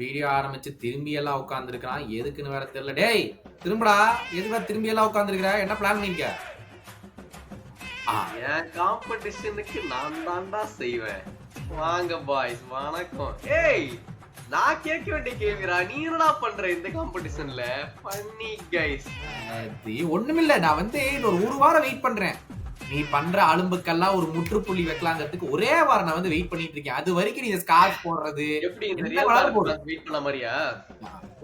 Video ஆரம்பிச்சு திரும்பி எல்லாம் உட்காந்துருக்கான். எதுக்குன்னு வேற தெரியல. டேய் திரும்படா, எதுக்கு திரும்பி எல்லாம் உட்காந்துருக்கிற? என்ன பிளான் பண்ணிருக்க? என் காம்படிஷனுக்கு நான் தான்டா செய்வேன். வாங்க பாய்ஸ், வணக்கம். ஏய், நான் கேட்க வேண்டிய கேள்விடா, நீ என்னடா பண்ற இந்த காம்படிஷன்ல? பண்ணி கைஸ், அது ஒண்ணுமில்ல. நான் வந்து ஒரு வாரம் வெயிட் பண்றேன். நீ பண்ற அலும்புக்கெல்லாம் ஒரு முற்றுப்புள்ளி வைக்கலாங்கிறதுக்கு ஒரே வாரம் நான் வந்து வெயிட் பண்ணிட்டு இருக்கேன். அது வரைக்கும் நீ ஸ்கார்ஃப் போடுறது எப்படி இந்த ரியல் வெயிட் பண்ண மாதிரியா?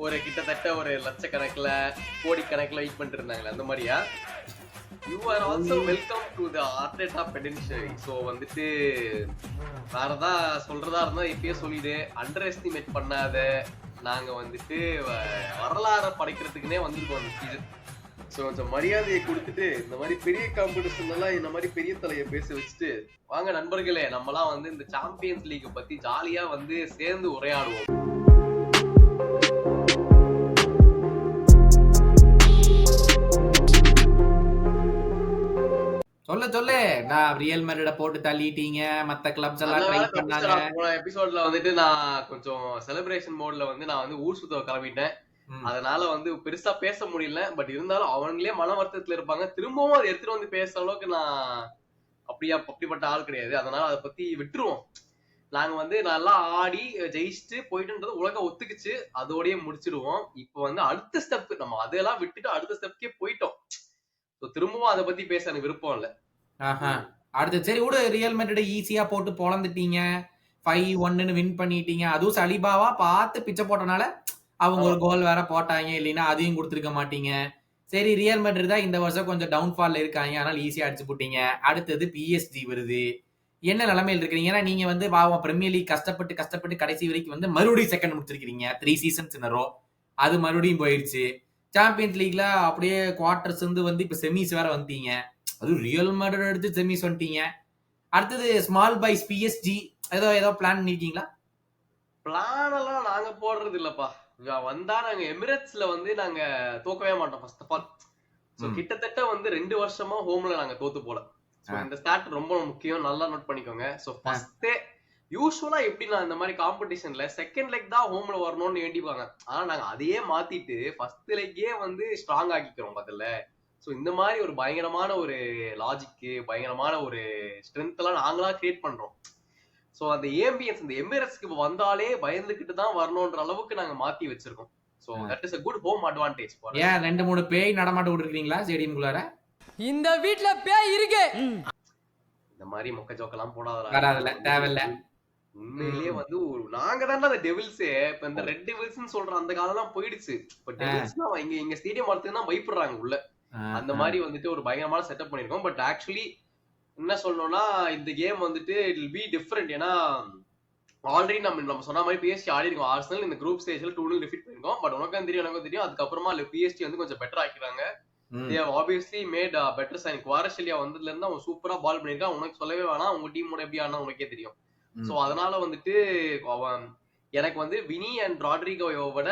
ஒரு கிட்டத்தட்ட ஒரு லட்சக்கணக்கில் கோடிக்கணக்கில் வெயிட் பண்ணிட்டு இருந்தாங்களே அந்த மாதிரியா? You are also welcome to the ஆர்டேட்டா பெடென்ஷியரி. ஸோ வந்துட்டு வேற ஏதாவது சொல்றதா இருந்தா இப்பயே சொல்லிடு. அண்டர் எஸ்டிமேட் பண்ணாத. நாங்க வந்துட்டு வரலாறு படைக்கிறதுக்குன்னே வந்திருக்கோம் அந்த சீசன். ஸோ கொஞ்சம் மரியாதையை கொடுத்துட்டு இந்த மாதிரி பெரிய காம்படிஷன் எல்லாம் இந்த மாதிரி பெரிய தலையை பேச வச்சுட்டு வாங்க நண்பர்களே, நம்மலாம் வந்து இந்த சாம்பியன்ஸ் லீக் பத்தி ஜாலியா வந்து சேர்ந்து உரையாடுவோம். சொல்லு. நான் ரியல் மேட்ரிட போட்டு தள்ளிட்டீங்க, மத்த கிளப்ஸ் எல்லாம் ட்ரை பண்ணாங்க. போன எபிசோட்ல வந்துட்டு நான் கொஞ்சம் செலிப்ரேஷன் மோட்ல வந்து நான் வந்து ஊர் சுத்த கிளம்பிட்டேன். அதனால வந்து பெருசா பேச முடியல. பட் இருந்தாலும் அவங்களே மன வருத்தத்துல இருப்பாங்க. திரும்பவும் அதை எடுத்துட்டு வந்து பேசுற அளவுக்கு நான் அப்படிப்பட்ட ஆள் கிடையாது. அதனால அதை பத்தி விட்டுருவோம். நாங்க வந்து நல்லா ஆடி ஜெயிச்சுட்டு போயிட்டுன்றது உலகம் ஒத்துக்குச்சு. அதோடய முடிச்சிடுவோம். இப்ப வந்து அடுத்த ஸ்டெப் நம்ம அதெல்லாம் விட்டுட்டு அடுத்த ஸ்டெப்கே போயிட்டோம். திரும்பவும் அதை பத்தி பேச எனக்கு விருப்பம் இல்ல. அடுத்து சரி விடு. ரியல் மேட்ரிட் ஈஸியா போட்டு பொழந்துட்டீங்க. 5-1 வின் பண்ணிட்டீங்க. அதுவும் சலிபாவா பார்த்து பிச்சை போட்டனால அவங்க ஒரு கோல் வேற போட்டாங்க. இல்லைன்னா அதையும் கொடுத்துருக்க மாட்டீங்க. சரி, ரியல் மேட்ரிட் தான் இந்த வருஷம் கொஞ்சம் டவுன்ஃபால் இருக்காங்க. அதனால ஈஸியா அடிச்சு போட்டீங்க. அடுத்தது PSG வருது. என்ன நிலைமையில் இருக்கிறீங்க? ஏன்னா நீங்க வந்து பாவம் பிரீமியர் லீக் கஷ்டப்பட்டு கடைசி வரைக்கும் வந்து மறுபடியும் செகண்ட் முடிச்சிருக்கீங்க. 3 சீசன்ஸ் இன் ரோ. அது மறுபடியும் போயிடுச்சு. சாம்பியன்ஸ் லீக்ல அப்படியே குவார்டர்ஸ் வந்து இப்ப செமிஸ் வேற வந்துட்டீங்க. அது ரியல் மேட்ரிட் எடுத்து செமிஸ் வந்துட்டீங்க. அடுத்தது ஸ்மால் பாய்ஸ் PSG ஏதோ பிளான் பண்ணிருக்கீங்களா? பிளான் எல்லாம் நாங்க போடுறது இல்லப்பா. வந்தா நாங்க எமிரேட்ஸ்ல வந்து நாங்க தோக்கவே மாட்டோம். ஃபர்ஸ்ட் ஆஃப் ஆல் கிட்டத்தட்ட வந்து 2 வருஷமா ஹோம்ல நாங்க தோத்து போல. இந்த ஸ்டார்ட் ரொம்ப முக்கியம், நல்லா நோட் பண்ணிக்கோங்க. சோ ஃபர்ஸ்டே யூசுவலா எப்படி நான் இந்த மாதிரி காம்படிஷன்ல செகண்ட் லெக் தான் ஹோம்ல வரணும்னு வேண்டிப்பாங்க. ஆனா நாங்க அதையே மாத்திட்டு ஃபர்ஸ்ட் லெக்கே வந்து ஸ்ட்ராங் ஆக்கிக்கிறோம் முதல்ல. சோ இந்த மாதிரி ஒரு பயங்கரமான ஒரு லாஜிக்கு, பயங்கரமான ஒரு ஸ்ட்ரென்த் எல்லாம் நாங்களா கிரியேட் பண்றோம். சோ அந்த ஏம்பியன்ஸ் இந்த எமிரேட்ஸ்க்கு வந்தாலே பயந்துகிட்டு தான் வரணும்ன்ற அளவுக்கு நாங்க மாத்தி வச்சிருக்கோம். So that is a good home advantage for us. ஏன் 2-3 பேய் நடமாட்ட விட்டுருக்கீங்களா ஸ்டேடியம்குள்ளார? இந்த வீட்ல பேய் இருக்கு. இந்த மாதிரி மொக்க ஜோக்கெல்லாம் போடாதடா. வராதல, தேவையில்ல. உண்மையிலேயே வந்து நாங்க தான்டா அந்த டெவில்ஸே. இப்ப இந்த ரெட் டெவில்ஸ்னு சொல்ற அந்த காலம்லாம் போயிடுச்சு. இப்ப டெவில்ஸ்னா இங்க ஸ்டேடியம் வரதுக்கு தான் பயப்படுறாங்க உள்ள. அந்த மாதிரி வந்துட்டு ஒரு பயங்கரமான செட்டப் பண்ணிருக்கோம். பட் ஆக்சுவலி என்ன சொல்லணும்னா இந்த கேம் வந்துட்டு இட் வில் பி டிஃபரெண்ட். ஏன்னா ஆல்ரெடி நம்ம சொன்ன மாதிரி PSG ஆடி இருக்கோம். ஆர்சனல் இந்த குரூப் ஸ்டேஜ்ல 2-0 டிஃபீட் பண்ணிருக்கோம். பட் உனக்கும் தெரியும் எனக்கும் தெரியும். அதுக்கப்புறமா PSG வந்து கொஞ்சம் பெட்டர் ஆக்கிடுறாங்க. they have obviously made a better sign. Kvaratskhelia வந்ததுல இருந்து அவன் சூப்பரா பால் பண்ணிருக்கான். உனக்கு சொல்லவே வேணாம், உங்க டீமோட எப்படி ஆனா உனக்கே தெரியும். சோ அதனால வந்துட்டு எனக்கு வந்து வினி அண்ட் ராட்ரிகோவை விட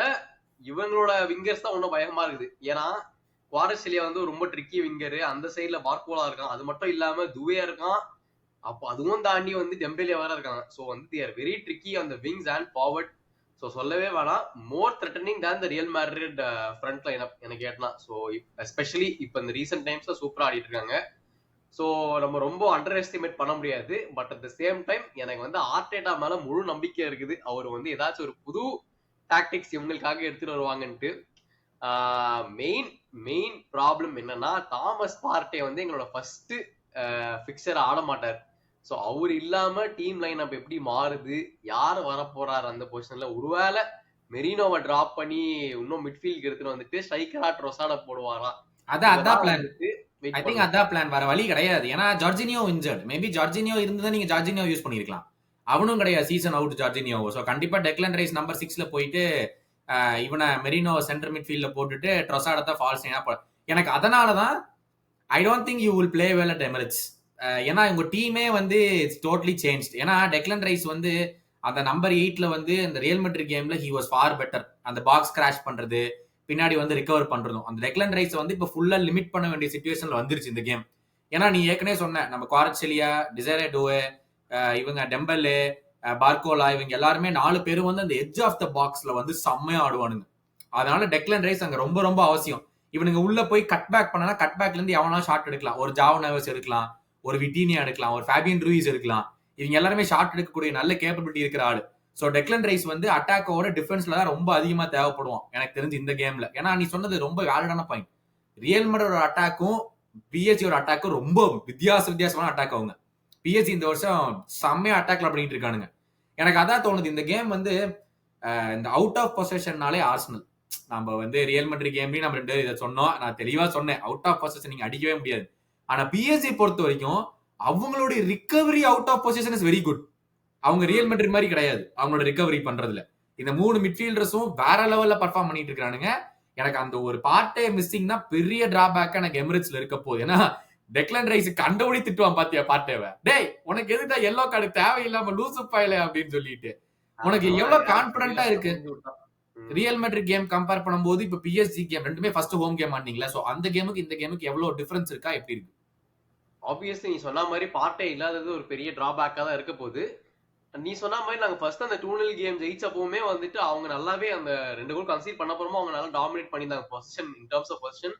இவங்களோட விங்கர்ஸ் தான் ஒன்னும் பயமா இருக்குது. ஏன்னா குவாரஷெலியா வந்து ரொம்ப ட்ரிக்கி விங்கரு. அந்த சைட்ல பார்கோலா இருக்கான். அது மட்டும் இல்லாம துவே இருக்கான். அப்போ அதுவும் தாண்டி வந்து டெம்பேலியா வேற இருக்காங்க. சோ வந்து they are very tricky on the wings and forward. So சொல்லவே வேணாம், மோர் threatening than the Real Madrid front lineup எனக்கு கேட்டலாம். சோ எஸ்பெஷலி இப்ப இந்த ரீசெண்ட் டைம்ஸ்ல சூப்பரா ஆடிட்டு இருக்காங்க. சோ நம்ம ரொம்ப அண்டர் எஸ்டிமேட் பண்ண முடியாது. But at the same time எனக்கு வந்து ஆர்டேட்டா மேல முழு நம்பிக்கை இருக்குது. அவர் வந்து ஏதாச்சும் ஒரு புது டாக்டிக்ஸ் இவங்களுக்காக எடுத்துட்டு வருவாங்கன்ட்டு. மெயின் ப்ராப்ளம் என்னன்னா தாமஸ் பார்ட்டே வந்து எங்களோட ஃபர்ஸ்ட் பிக்சர் ஆட மாட்டார். சோ அவர் இல்லாம டீம் லைன் அப் எப்படி மாறுது, யாரு வர போறாரு அந்த பொசிஷன்ல, ஒருவேளை மெரினோவை டிராப் பண்ணி இன்னும் மிட்ஃபீல்ட் எடுத்துட்டு வந்துட்டு ஸ்ட்ரைக்கரா ட்ரோசாட போடுவாரா? அதான் பிளான். ஐ திங்க் அதான் பிளான். வேற வழி கிடையாது. ஏன்னா ஜார்ஜினியோ இன்ஜர்ட். மேபி ஜார்ஜினியோ இருந்ததா நீங்க ஜார்ஜினியோ யூஸ் பண்ணிருக்கலாம். அவனும் கிடையாது, சீசன் அவுட் ஜார்ஜினியோ. சோ கண்டிப்பா டெக்லன் ரைஸ் நம்பர் 6ல போயிட்டு இவனை மெரினோ சென்டர் மிட்ஃபீல்ட்ல போட்டுட்டு ட்ரோசாடத்தை ஃபால்ஸ். எனக்கு அதனாலதான் I don't think you will play well at Emirates. ஏன்னா உங்க டீமே வந்து இட்ஸ் டோட்டலி சேஞ்ச். ஏன்னா டெக்லன் ரைஸ் வந்து அந்த நம்பர் 8ல வந்து இந்த ரியல் மேட்ரிட் கேம்ல ஹி வாஸ் ஃபார் பெட்டர். அந்த பாக்ஸ் கிராஷ் பண்றது, பின்னாடி வந்து ரிகவர் பண்றதும், அந்த டெக்லன் ரைஸ் வந்து இப்ப ஃபுல்லா லிமிட் பண்ண வேண்டிய சிச்சுவேஷன்ல வந்துருச்சு இந்த கேம். ஏன்னா நீ ஏற்கனவே சொன்ன நம்ம குவாரட்செலியா, டிசைரே டூவே, இவங்க டெம்பலே, பார்கோலா இவங்க எல்லாருமே 4 பேரும் வந்து அந்த எட்ஜ் ஆஃப் த பாக்ஸ்ல வந்து செம்மையா ஆடுவானுங்க. அதனால டெக்லன் ரைஸ் அங்க ரொம்ப ரொம்ப அவசியம். இவனுங்க உள்ள போய் கட் பேக் பண்ணனா கட் பேக்ல இருந்து எவனா ஷாட் எடுக்கலாம். ஒரு ஜாவோ நேவஸ் எடுக்கலாம், ஒரு விட்டீனியா எடுக்கலாம், ஒரு ஃபேபியன் ரூயிஸ் எடுக்கலாம். இவங்க எல்லாருமே ஷாட் எடுக்கக்கூடிய நல்ல கேப்பபிலிட்டி இருக்கிற ஆளு. சோ டெக்லன் ரைஸ் வந்து அட்டாக்கோட டிஃபென்ஸ்ல தான் ரொம்ப அதிகமா தேவைப்படுவான் எனக்கு தெரிஞ்சு இந்த கேம்ல. ஏன்னா நீ சொன்னது ரொம்ப வேலிடான பாயிண்ட். ரியல் மேட்ரிட் அட்டாக்கும் பிஎஸ்ஜியோட அட்டாக்கும் ரொம்ப வித்தியாசமான அட்டாக் அவங்க. பிஎஸ்ஜி இந்த வருஷம் செம்மையா அட்டாக்ல பண்ணிட்டு இருக்கானுங்க. எனக்கு அதான் தோணுது இந்த கேம் வந்து இந்த அவுட் ஆஃப் பொசிஷன்னாலே ஆர்சனல். நம்ம வந்து ரியல் மேட்ரிட் கேம்லயும் நம்ம 2 இதை சொன்னோம். நான் தெளிவா சொன்னேன், அவுட் ஆஃப் பொசிஷன் நீங்க அடிக்கவே முடியாது. ஆனா பிஎஸ்ஜி பொறுத்த வரைக்கும் அவங்களுடைய recovery out of possession is very good. அவங்க ரியல் மேட்ரிட் மாதிரி கிடையாது அவங்களோட ரிகவரி பண்றதுல. இந்த 3 மிட்ஃபீல்டர்ஸும் வேற லெவல்ல பெர்ஃபார்ம் பண்ணிட்டு இருக்கானுங்க. எனக்கு அந்த ஒரு பார்ட்டே மிஸ்ஸிங் தான் பெரிய டிராபேக் எனக்கு எமிரேட்ஸ்ல இருக்க போகுது. ஏன்னா டெக்லன் ரைஸ் கண்டபடி திட்டுவான் பாத்தியா பார்ட்டேவை, டேய் உனக்கு எதுதான் எல்லோ கார்டு தேவையில்லாம லூசு பாயில அப்படின்னு சொல்லிட்டு. உனக்கு எவ்வளவு கான்பிடண்டா இருக்கு ரியல் மேட்ரிட் கேம் கம்பேர் பண்ணும்போது? இப்ப பிஎஸ்ஜி கேம் ரெண்டுமே ஃபர்ஸ்ட் ஹோம் கேம் ஆனீங்களா? சோ அந்த கேமுக்கு இந்த கேமுக்கு எவ்வளவு டிஃபரன்ஸ் இருக்கா, எப்படி இருக்கு? ஆப்வியஸ்லி நீ சொன்ன மாதிரி பார்ட்டே இல்லாதது ஒரு பெரிய டிராபேக்கா தான் இருக்க போகுது. நீ சொன்ன மாதிரி நாங்க ஃபர்ஸ்ட் அந்த 2-0 கேம் ஜெயிச்சப்பவுமே வந்துட்டு அவங்க நல்லாவே அந்த 2 கோல் கன்சீட் பண்ண அப்புறமா அவங்க நல்லா டாமினேட் பண்ணியிருந்தாங்க possession. In terms of possession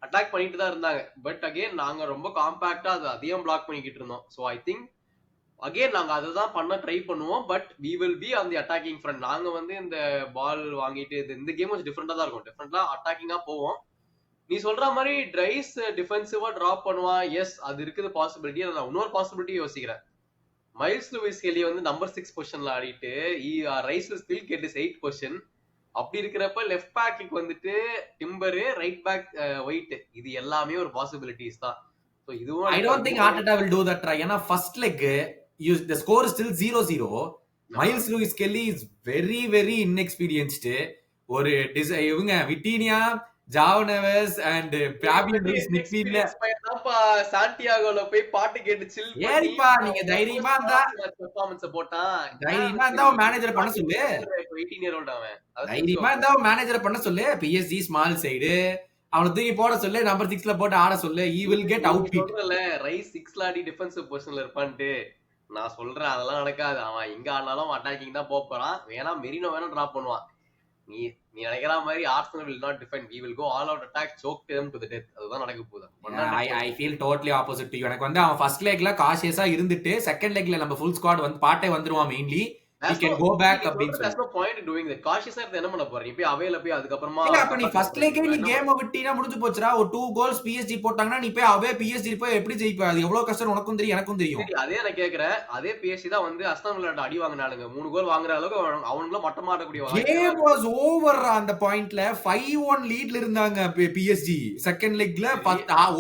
attack பண்ணிட்டு தான் இருந்தாங்க. பட் அகைன் நாங்க ரொம்ப காம்பாக்டா அதை அதிகம் பிளாக் பண்ணிக்கிட்டு இருந்தோம். ஸோ ஐ திங்க் அகைன் நாங்க அதை தான் பண்ண ட்ரை பண்ணுவோம். But we will be on the attacking front. நாங்க வந்து இந்த பால் வாங்கிட்டு இந்த கேம் கொஞ்சம் டிஃப்ரெண்டா தான் இருக்கும். டிஃப்ரெண்டா அட்டாக்கிங்கா போவோம். நீ சொல்ற மாதிரி ட்ரைஸ் டிஃபென்சிவா டிராப் பண்ணுவான். எஸ் அது இருக்குது பாசிபிலிட்டி. நான் இன்னொரு பாசிபிலிட்டி யோசிக்கிறேன். மைல்ஸ் லூயிஸ் கெல்லி வந்து நம்பர் 6 பொசிஷன்ல ஆடிட்டு rice still get is 8 position. அப்படி இருக்கிறப்ப லெஃப்ட் பேக்கு வந்துட்டு டிம்பரு, ரைட் பேக் ஒயிட், இது எல்லாமே ஒரு பாசிபிலிட்டிஸ் தான். சோ இதுவும் I don't think Arteta will do that try. ஏன்னா first leg the score is still 0-0. Myles Lewis Skelly is very very inexperienced. ஒரு இவங்க Vitinha, Joao Neves and Fabian Ruiz மிட்ஃபீல்ட்ல சாண்டியாகோல போய் பாட்டு கேட்டு சில் ஏறிப்பா. நீங்க தைரியமா இருந்தா பெர்ஃபார்மன்ஸ் போட்டான். தைரியமா இருந்தா மேனேஜர் பண்ண சொல்லு. 18 year old அவன். தைரியமா இருந்தா மேனேஜர் பண்ண சொல்லு. பிஎஸ்ஜி ஸ்மால் சைடு அவனை தூக்கி போட சொல்லு, நம்பர் 6ல போட்டு ஆட சொல்லு. he will get out hit. சொல்றல ரைஸ் 6ல ஆடி டிஃபென்சிவ் பொசிஷன்ல இருப்பான்ட்டு. நான் சொல்றேன் அதெல்லாம் நடக்காது. அவன் எங்க ஆனாலும் அட்டாக்கிங் தான் போறான். வேணா மெரினோ வேணா டிராப் பண்ணுவான். நீ நினைக்கிற மாதிரி Arsenal will not defend. we will go all out attack, choke them to the death. அதுதான் நடக்க போகுது. I feel totally opposite to you. எனக்கு வந்து அவன் ஃபர்ஸ்ட் லெக்ல காஷியஸா இருந்துட்டு செகண்ட் லெக்ல நம்ம ஃபுல் ஸ்குவாட் வந்து பாட்டே வந்துருவான். Mainly he can go back அப்படின்னு சொல்லி. There's no point in doing that. காஷியஸா இருந்து என்ன பண்ண போற? நீ போய் அவேல போய் அதுக்கு அப்புறமா இல்ல அப்ப நீ ஃபர்ஸ்ட் லெக்ல நீ கேம் விட்டீனா முடிஞ்சு போச்சுடா. ஒரு 2 கோல்ஸ் பிஎஸ்ஜி போட்டாங்கன்னா நீ போய் அவே பிஎஸ்ஜி போய் எப்படி ஜெயிப்ப? அது எவ்வளவு கஷ்டம் உனக்கும் தெரியும் எனக்கும் தெரியும். அதே நான் கேக்குறேன். அதே பிஎஸ்ஜி தான் வந்து அஸ்டன் வில்லாட்ட அடி வாங்குனானுங்க. 3 கோல் வாங்குற அளவுக்கு அவங்கள மட்டமா ஆடக்கூடிய கேம் வாஸ் ஓவர். அந்த பாயிண்ட்ல 5-1 லீட்ல இருந்தாங்க பிஎஸ்ஜி. செகண்ட் லெக்ல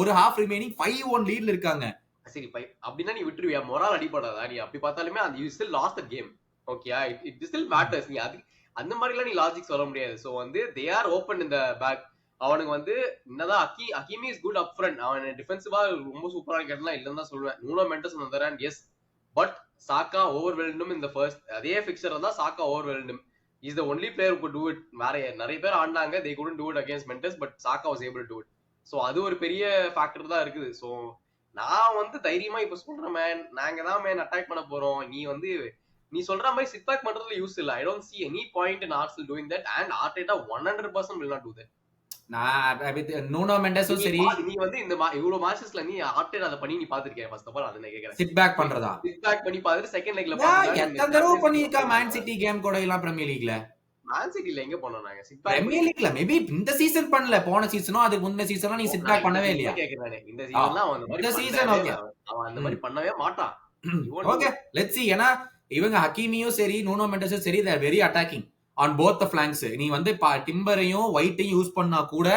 ஒரு ஹாஃப் ரிமைனிங் 5-1 லீட்ல இருக்காங்க. சரி அப்படின்னா நீ விட்டுருவியா? மொரால் அடிபடாதா? நீ அப்படி பார்த்தாலுமே அந்த you still last the game. Okay it still matters. நீ அது அந்த மாதிரிலாம் நீ லாஜிக் சொல்ல முடியாது. சோ வந்து தே ஆர் ஓபன் இந்த பேக். அவனுக்கு வந்து என்னதான் ஹக்கீமி இஸ் குட் அப் ஃப்ரண்ட். அவன் டிஃபென்சிவா ரொம்ப சூப்பரான கேட்டலாம் இல்லன்னு தான் சொல்லுவேன். நூனோ மெண்டஸ் வந்தார் அண்ட் எஸ் பட் சாக்கா ஓவர்வெல்டும் இந்த ஃபர்ஸ்ட் அதே ஃபிக்சர் தான். சாக்கா ஓவர்வெல்டும் is the only player who could do it. நிறைய பேர் ஆடினாங்க, they couldn't do it against Mendes, but Saka was able to do it. So அது ஒரு பெரிய ஃபேக்டர் தான் இருக்குது. சோ நான் வந்து தைரியமா இப்ப சொல்றேன் மேன், நாங்க தான் மேன் அட்டாக் பண்ண போறோம். நீ சொல்ற மாதிரி சிட் பேக் பண்றதுல யூஸ் இல்ல. I don't see any point in Arsenal doing that and Arteta 100% will not do that. Nuno மெண்டஸும் சரி. நீ வந்து இந்த இவ்வளவு மேட்சஸ்ல நீ Arteta அத பண்ணி நீ பாத்துக்கிறியா? ஃபர்ஸ்ட் ஆஃப் ஆல் அத நான் கேக்குறேன். சிட் பேக் பண்றதா? சிட் பேக் பண்ணி பாத்துட்டு செகண்ட் லெக்ல பாத்துட்டு எத்தனை தடவை பண்ணிருக்கா மேன் சிட்டி கேம் கூட எல்லாம் பிரீமியர் லீக்ல. மேன் சிட்டில எங்க பண்ணோம் நாங்க சிட் பேக்? பிரீமியர் லீக்ல மேபி இந்த சீசன் பண்ணல, போன சீசனோ அதுக்கு முன்ன சீசனோ நீ சிட் பேக் பண்ணவே இல்லையா? கேக்குறானே இந்த சீசன்ல அவன் அந்த மாதிரி இந்த சீசன் ஓகே அவன் அந்த மாதிரி பண்ணவே மாட்டான். Okay let's see. ஏனா இவங்க ஹக்கீமியும் சரி நூனோ மெண்டஸும் சரி they are very attacking on both the flanks. நீ வந்து டிம்பரையும் ஒயிட்டையும் யூஸ் பண்ணா கூட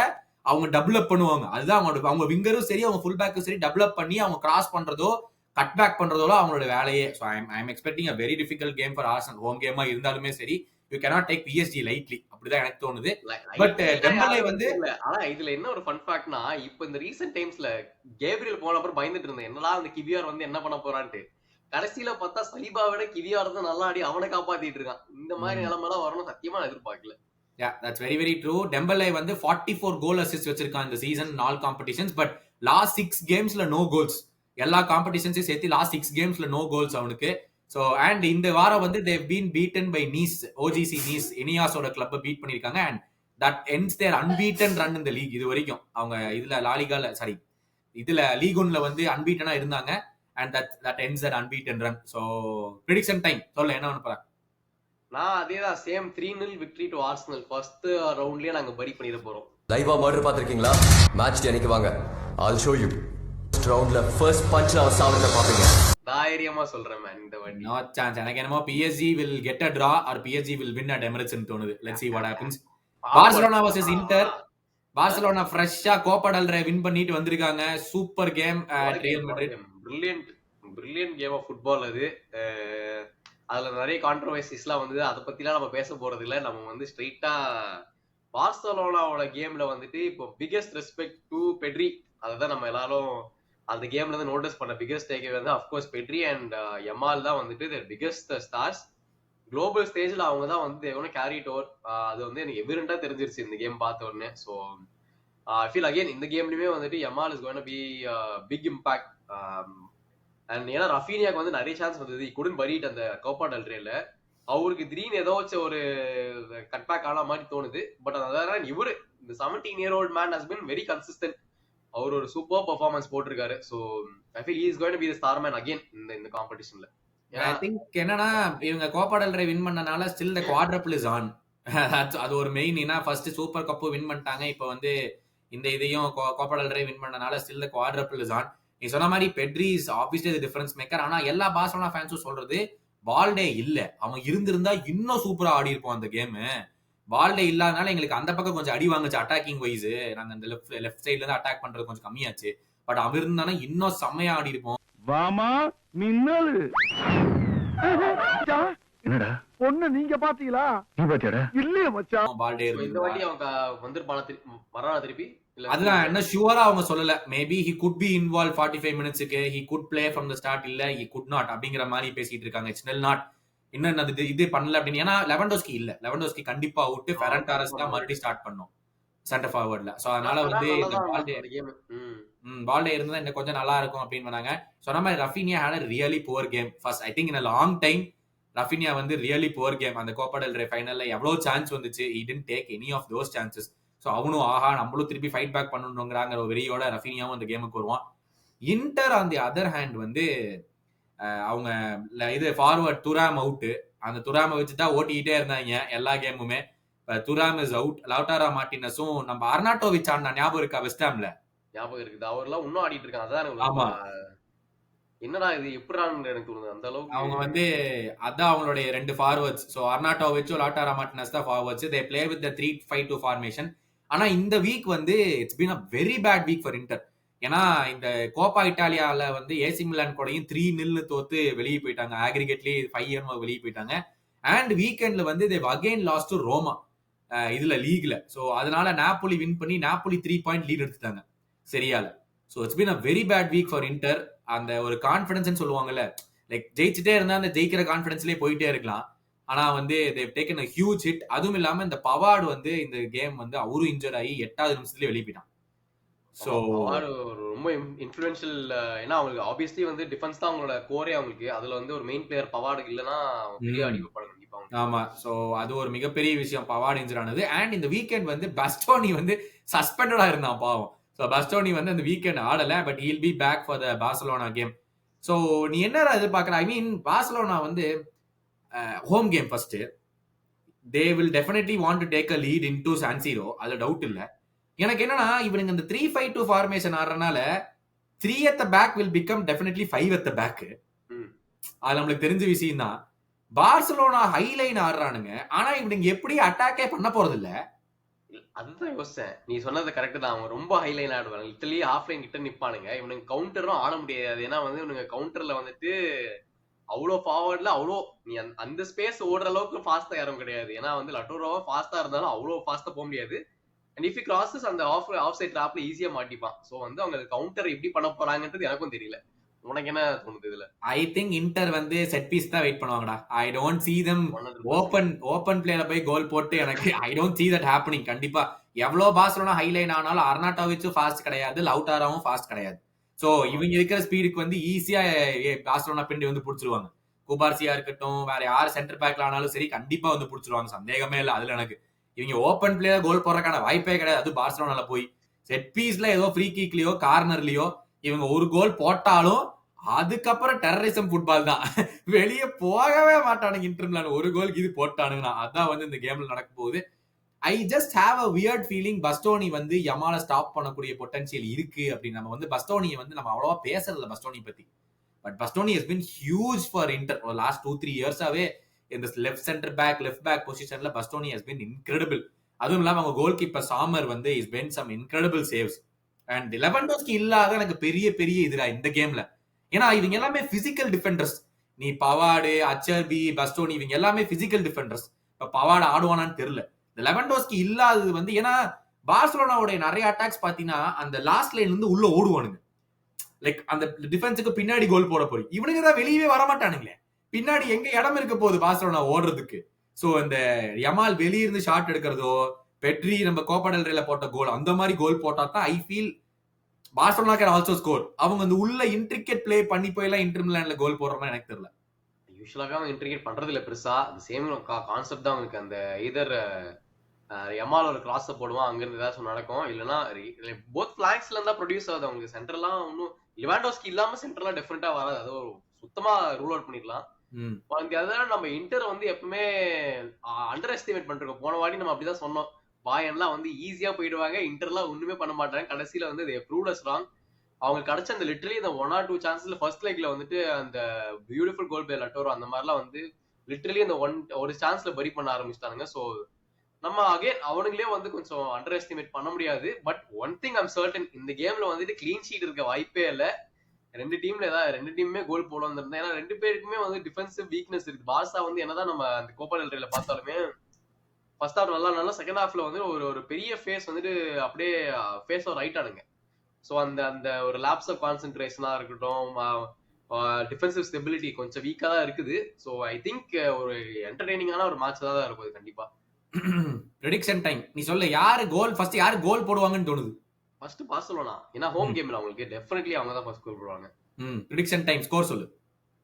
அவங்க டபுள் அப் பண்ணுவாங்க. அதுதான் அவங்க விங்கரும் சரி அவங்க ஃபுல் பேக்கும் சரி டபுள் அப் பண்ணி அவங்க கிராஸ் பண்றதோ கட் பேக் பண்றதோ அவங்களோட வேலையே. So I am expecting a very difficult game for Arsenal. Home கேமா இருந்தாலுமே சரி you cannot take PSG lightly. அப்படிதான் எனக்கு தோணுது. பட் டெம்பலே வந்து ஆனா இதுல என்ன ஒரு ஃபன் ஃபேக்ட்னா, இப்போ இந்த ரீசன்ட் டைம்ஸ்ல கேப்ரியல் போன அப்புறம் பயந்துட்டு இருந்தேன் என்னடா அந்த கிவியார் வந்து என்ன பண்ண போறான்ட்டு. கடைசியில பார்த்தா சலிபா விட கிவியார் தான் நல்லா ஆடி அவனை காப்பாத்திட்டு இருக்கான். இந்த மாதிரி நிலைமைலாம் வரணும் சத்தியமா நான் எதிர்பார்க்கல. Yeah, that's very very true. Dembele வந்து 44 goal assists வச்சிருக்கான் இந்த season in all competitions, but last 6 gamesல no goals. எல்லா காம்படிஷன்ஸையும் சேர்த்து last 6 gamesல no goals அவனுக்கு. ஸோ அண்ட் இந்த வாரம் வந்து they've been beaten by Nice, OGC Nice இனியாஸோட கிளப்பை பீட் பண்ணியிருக்காங்க. And that ends their unbeaten run இந்த லீக். இது வரைக்கும் அவங்க இதுல லாலிகால சாரி இதுல லீக் ஒன்ல வந்து அன்பீட்டனா இருந்தாங்க. And that ends that unbeaten run. So prediction time சொல்ல என்ன பண்ண போறேன். நான் அதேதான் same 3-0 victory to Arsenal. First ரவுண்ட்லயே நாங்க பரி பண்ணிட போறோம். லைவா மர்டர் பாத்திருக்கீங்களா? மேட்ச் டே அன்னைக்கு வாங்க, I'll show you. ரவுண்ட்ல ஃபர்ஸ்ட் பஞ்ச் நான் சாவறத பாப்பீங்க. தைரியமா சொல்றேன் மேன் இந்த வாட்டி. No chance. எனக்கு என்னமோ PSG will get a draw or PSG will win at Emirates ன்னு தோணுது. Let's see what happens. Barcelona vs Inter. Barcelona ஃப்ரெஷ்ஷா கோப்பா டெல் ரே வின் பண்ணிட்டு வந்திருக்காங்க. Super game at Real Madrid. Brilliant game of football அது. அதுல நிறைய கான்ட்ரோவர்சிஸ்லாம் வந்து அதை பத்திலாம் நம்ம பேச போறது இல்ல. நம்ம வந்து ஸ்ட்ரைட்டா பார்சலோனாவோட கேம்ல வந்துட்டு இப்போ பிகெஸ்ட் ரெஸ்பெக்ட் டு பெட்ரி. அதுதான் நம்ம எல்லாரும் அந்த கேம்ல இருந்து நோட்டீஸ் பண்ண பிகெஸ்ட் டேக்அவே வந்து அஃப்கோர்ஸ் பெட்ரி அண்ட் யமால் தான் வந்துட்டு தேர் பிகெஸ்ட் ஸ்டார்ஸ். குளோபல் ஸ்டேஜ்ல அவங்க தான் வந்து தேவன கேரிட் ஓவர். அது வந்து எனக்கு எவிடென்ட்டா தெரிஞ்சிருச்சு இந்த கேம் பார்த்த உடனே. ஸோ ஐ ஃபீல் அகைன் இந்த கேம்லயுமே வந்துட்டு Yamal is going to be big impact. And ஏன்னா ரஃபீனியாக்கு வந்து நிறைய சான்ஸ் வந்தது. குடன் பரிட் அந்த கோப்பா டெல் ரேல அவருக்கு திடீர்னு ஏதோ வச்ச ஒரு கட்பேக் ஆன மாதிரி தோணுது. பட் அதான் இவரு இந்த 17-year-old man has been very consistent. அவர் ஒரு சூப்பர் பெர்ஃபார்மன்ஸ் போட்டிருக்காரு. So I feel he is going to be the star man again இந்த காம்படிஷன்ல. ஐ திங்க் என்னன்னா இவங்க கோப்பா டெல் ரே வின் பண்ணனால still the quadruple is on. அது ஒரு மெயின். ஏன்னா ஃபர்ஸ்ட் சூப்பர் கப்பு வின் பண்ணிட்டாங்க. இப்போ வந்து இந்த இதையும் கோப்பா டெல் ரே வின் பண்ணனால still the quadruple is on. நீ சொன்ன மாதிரி Pedri is obviously the difference maker. ஆனா எல்லா பார்சலோனா ஃபேன்ஸும் சொல்றது பால்டே இல்ல, அவன் இருந்திருந்தா இன்னும் சூப்பரா ஆடி இருப்போம் அந்த கேம். பால்டே இல்லாதனால எங்களுக்கு அந்த பக்கம் கொஞ்சம் அடி வாங்குச்சு அட்டாக்கிங் வைஸ். நாங்க அந்த லெஃப்ட் சைட்ல இருந்து அட்டாக் பண்றது கொஞ்சம் கம்மியாச்சு. பட் அவன் இருந்தானா இன்னும் செம்மையா ஆடி இருப்போம். வாமா மின்னல். என்னடா பொண்ணு நீங்க பாத்தீங்களா? நீ பாத்தியாடா? இல்லையே மச்சான். பால்டே இந்த வாட்டி அவங்க வந்திருப்பானா வரானா திருப்பி? அதுதான் என்ன ஷூரா அவங்க சொல்லல. Maybe he could be involve 45 மினிட்ஸ்க்கு. He could play from the start. இல்ல ஹி குட் நாட் அப்படிங்கிற மாதிரி பேசிட்டு இருக்காங்க. இட்ஸ் ஸ்டில் நாட் இன்னும் அது இது பண்ணல அப்படின்னு. ஏன்னா லெவன்டோஸ்கி இல்ல, லெவன்டோஸ்கி கண்டிப்பா அவுட். ஃபெரன் டாரஸ் தான் மறுபடியும் ஸ்டார்ட் பண்ணோம் சென்டர் ஃபார்வர்ட்ல. சோ அதனால வந்து இந்த பால்டே இருந்தா இன்னும் கொஞ்சம் நல்லா இருக்கும் அப்படின்னு பண்ணாங்க. சொன்ன மாதிரி Raphinha had a really poor game first. I think in a long time Raphinha வந்து really poor game. அந்த கோப்பா டெல் ரே ஃபைனல்ல எவ்வளவு சான்ஸ் வந்துச்சு, he didn't take any of those chances. So அவனும் ஆஹா நம்மளும் திருப்பி ஃபைட் பேக் பண்ணணுங்கிறாங்கிற ஒரு வெறியோட ரஃபீனியாவும் அந்த கேமுக்கு வருவான். Inter on the other hand வந்து அவங்க இது ஃபார்வர்ட் துராம் அவுட். அந்த துராமை வச்சுதான் ஓட்டிக்கிட்டே இருந்தாங்க எல்லா கேமுமே. துராம் இஸ் அவுட். லவுட்டாரோ மார்டினஸும் நம்ம அர்னாட்டோவிச் ஆடினா ஞாபகம் இருக்கா வெஸ்ட்-ஹாம்ல? ஞாபகம் இருக்குது. அவர்லாம் இன்னும் ஆடிட்டு இருக்காங்க. அதான் ஆமா, என்னடா இது எப்படின்னு எனக்கு தோணுது. அந்த அளவுக்கு அவங்க வந்து அதான் அவங்களுடைய ரெண்டு ஃபார்வர்ட்ஸ். ஸோ அர்னாட்டோவிச்சும் லவுட்டாரோ மார்டினஸ் தான் forwards. They play with the 3-5-2 formation. ஆனா இந்த வீக் வந்து it's been a very bad week for Inter. ஏன்னா இந்த கோப்பா இட்டாலியால வந்து ஏசி மிலான் கூடயும் 3-0 தோத்து வெளியே போயிட்டாங்க. ஆக்ரிகேட்லி 5 வெளியே போயிட்டாங்க. அண்ட் வீக்கெண்ட்ல வந்து they've again lost to Roma இதுல லீக்ல. ஸோ அதனால நாப்போலி வின் பண்ணி நாப்போலி 3 பாயிண்ட் லீட் எடுத்துட்டாங்க சரியால. So it's been a very bad week for Inter. அந்த ஒரு கான்பிடன்ஸ் சொல்லுவாங்கல்ல, லைக் ஜெயிச்சுட்டே இருந்தா அந்த ஜெயிக்கிற கான்பிடன்ஸ்லயே போயிட்டே இருக்கலாம். ஆனா வந்து they've taken a huge hit. அதுவும் இல்லாம இந்த பவார்டு வந்து இந்த கேம் வந்து அவரும் இன்ஜூர் ஆகி 8வது நிமிஷத்துலயே வெளியே போயிட்டான். ஸோ ரொம்ப இன்ஃப்ளூயன்ஷியல். ஏன்னா அவங்களுக்கு ஆப்வியஸ்லி வந்து டிஃபென்ஸ் தான் அவங்களோட கோரே. அவங்களுக்கு அதுல வந்து ஒரு மெயின் பிளேயர் பவார்டு இல்லைன்னா பெரிய அடி வைப்பாங்க கண்டிப்பா. ஆமா, ஸோ அது ஒரு மிகப்பெரிய விஷயம் பவார்டு இன்ஜூர் ஆனது. அண்ட் இந்த வீக்கெண்ட் வந்து பஸ்டோனி வந்து சஸ்பெண்டடா இருந்தான் பாவம். ஸோ பஸ்டோனி வந்து அந்த வீக்கெண்ட் ஆடல. But he'll be back for the Barcelona game. So நீ என்ன எதிர்பார்க்கற? ஐ மீன் பார்சலோனா வந்து home game first. They will definitely want to take a lead into San Siro. அது டவுட் இல்ல. எனக்கு என்னன்னா இவனுங்க இந்த 3-5-2 ஃபார்மேஷன் ஆடுறனால 3 at the back will become definitely 5 at the back. அது நம்மளுக்கு தெரிஞ்ச விஷயம் தான். பார்சலோனா ஹைலைன் ஆடுறானுங்க. ஆனா இவனுங்க எப்படி அட்டாக்கே பண்ண போறது இல்ல. அதுதான் யோசிச்சேன். நீ சொன்னது கரெக்ட் தான். அவங்க ரொம்ப ஹைலைன் ஆடுவாங்க. இட்டலி ஆஃப் லைன் கிட்ட நிப்பானுங்க. இவனுங்க கவுண்டரும் ஆட முடியாது. ஏன்னா வந்து இவனுங்க கவுண்டர்ல வந்துட்டு அவ்வளோ ஃபார்வர்ட்ல அவ்வளோ நீ அந்த ஸ்பேஸ் ஓடுற அளவுக்கு ஃபாஸ்டா யாரும் கிடையாது. ஏன்னா வந்து லட்டோரோவா ஃபாஸ்டா இருந்தாலும் அவ்வளோ ஃபாஸ்டா போக முடியாது. அண்ட் இஃப் கிராசஸ் அந்த ஆஃப் சைட் டிராப்ல ஈஸியா மாட்டிப்பான். சோ வந்து அவங்க கவுண்டர் எப்படி பண்ண போறாங்கன்றது எனக்கும் தெரியல. உனக்கு என்ன தோணுது இதுல? ஐ திங்க் இன்டர் வந்து செட் பீஸ் தான் வெயிட் பண்ணுவாங்கடா. I don't see them open பிளேல போய் கோல் போட்டு. எனக்கு I don't see that happening. கண்டிப்பா எவ்வளவு பார்சலோனா ஹைலைன் ஆனாலும் அர்னாட்டோவிச்சும் ஃபாஸ்ட் கிடையாது, லவுட்டாராவும் ஃபாஸ்ட் கிடையாது. சோ இவங்க இருக்கிற ஸ்பீடுக்கு வந்து ஈஸியா பார்சலோனா பின்னாடி வந்து புடிச்சிருவாங்க. குபார்சியா இருக்கட்டும், வேற யார் சென்டர் பேக்ல ஆனாலும் சரி கண்டிப்பா வந்து புடிச்சிருவாங்க, சந்தேகமே இல்ல அதுல எனக்கு. இவங்க ஓபன் பிளேயர் கோல் போறதுக்கான வாய்ப்பே கிடையாது. அது பார்சலோனால போய் செட் பீஸ்ல ஏதோ ஃப்ரீ கிக்லயோ கார்னர்லயோ இவங்க ஒரு கோல் போட்டாலும் அதுக்கப்புறம் டெரரிசம் ஃபுட்பால் தான். வெளியே போகவே மாட்டானுங்க இன்டர் மிலான். ஒரு கோலுக்கு இது போட்டானுங்கன்னா அதான் வந்து இந்த கேம்ல நடக்க போகுது. I just have a weird feeling Bastoni வந்து யமால ஸ்டாப் பண்ணக்கூடிய பொட்டன்ஷியல் இருக்கு அப்படின்னு. நம்ம வந்து பஸ்டோனியை வந்து நம்ம அவ்வளவா பேசுறதில்ல பஸ்டோனி பத்தி. But Bastoni has been huge for Inter. ஒரு லாஸ்ட் 2-3 இயர்ஸாவே இந்த left centre back, left back பொசிஷன்ல பஸ்டோனி ஹஸ் பீன் இன்கிரெடிபிள். அதுவும் இல்லாம அவங்க கோல் கீப்பர் சாமர் வந்து is been some incredible saves. And Lewandowski இல்லாத எனக்கு பெரிய பெரிய எதிரா இந்த கேம்ல. ஏன்னா இவங்க எல்லாமே பிசிக்கல் டிஃபெண்டர்ஸ். நீ பவாடு, அச்சர்பி, பஸ்டோனி இவங்க எல்லாமே பிசிக்கல் டிஃபெண்டர்ஸ். இப்ப பவாடு ஆடுவானான்னு தெரியல. இந்த லெவன்டோஸ்கி இல்லாதது வந்து, ஏன்னா பார்சலோனாவுடைய நிறைய அட்டாக்ஸ் பாத்தீங்கன்னா அந்த லாஸ்ட் லைன்ல இருந்து உள்ள ஓடுவானுங்க. லைக் அந்த டிஃபென்ஸுக்கு பின்னாடி கோல் போட போறீங்க, இவனுக்கு தான் வெளியவே வரமாட்டானுங்களே. பின்னாடி எங்க இடம் இருக்க போகுது பார்சலோனா ஓடுறதுக்கு? சோ இந்த யமால் வெளியிருந்து ஷாட் எடுக்கிறதோ, பெட்ரி நம்ம கோப்பா டெல் ரேல போட்ட கோல் அந்த மாதிரி கோல் போட்டா தான் I feel Barcelona can also score. அவங்க அந்த உள்ள இன்ட்ரிகேட் பிளே பண்ணி போயெல்லாம் இன்டர் மிலான்ல கோல் போடுற மாதிரி எனக்கு தெரியல. யூஸ்வலாவே அவங்க இன்ட்ரிகேட் பண்றது இல்ல பெருசா. சேம் கான்செப்ட் தான் அவங்களுக்கு. அந்த இதர் யமால் ஒரு கிராஸ் போடுவான், அங்க இருந்து ஏதாச்சும் நடக்கும். இல்லைன்னா போத் பிளாங்க்ஸ்ல இருந்தா ப்ரொடியூஸ் ஆகுது. அவங்களுக்கு சென்டர்லாம் ஒன்னும் லிவாண்டோஸ்கி இல்லாம சென்டர்லாம் டிஃபரெண்டா வராது. அது ஒரு சுத்தமா ரூல் அவுட் பண்ணிடலாம். அதனால நம்ம இன்டர் வந்து எப்பவுமே அண்டர் எஸ்டிமேட் பண்றோம். போன வாட்டி நம்ம அப்படிதான் சொன்னோம், பாயன்லாம் வந்து ஈஸியா போயிடுவாங்க, இன்டர்லாம் ஒண்ணுமே பண்ண மாட்டாங்க. கடைசியில வந்து they proved us wrong. அவங்க கிடைச்ச அந்த லிட்டரலி இந்த 1 or 2 சான்ஸ்ல ஃபர்ஸ்ட் லெக்ல வந்துட்டு அந்த பியூட்டிஃபுல் கோல் பை லட்டோரோ அந்த மாதிரிலாம் வந்து லிட்டரலி அந்த ஒரு சான்ஸ்ல பரி பண்ண ஆரம்பிச்சிட்டாங்க. சோ நம்ம அகைன் அவனுங்களே வந்து கொஞ்சம் அண்டர் எஸ்டிமேட் பண்ண முடியாது. But one thing I'm certain, இந்த கேம்ல வந்துட்டு கிளீன் ஷீட் இருக்க வாய்ப்பே இல்ல. ரெண்டு டீமுமே கோல் போட வந்திருந்தேன். ஏன்னா ரெண்டு பேருக்குமே வந்து டிஃபென்சிவ் வீக்னஸ் இருக்கு. பார்சா வந்து என்னதான் நம்ம அந்த கோப்பா டெல் ரேல பார்த்தாலுமே ஃபர்ஸ்ட் ஹாஃப் நல்லா செகண்ட் ஹாஃப்ல வந்து ஒரு பெரிய ஃபேஸ் வந்துட்டு அப்படியே ஃபேஸ் ஒரு ரைட் ஆடுங்க. ஸோ அந்த ஒரு லேப்ஸ் ஆஃப் கான்சென்ட்ரேஷனா இருக்கட்டும், டிஃபென்சிவ் ஸ்டெபிலிட்டி கொஞ்சம் வீக்கா தான் இருக்குது. ஸோ ஐ திங்க் ஒரு என்டர்டெய்னிங்கான ஒரு மேட்ச் தான் இருக்கும் கண்டிப்பா. ப்ரெடிக்ஷன் டைம் நீ சொல்ல, யாரு கோல் போடுவாங்கன்னு தோணுது? First Barcelona. ஏன்னா ஹோம் கேம்ல அவங்களுக்கு டெஃபினெட்லி அவங்க தான் ஃபர்ஸ்ட் கோல் போடுவாங்க. ப்ரெடிக்ஷன் டைம், ஸ்கோர் சொல்லு.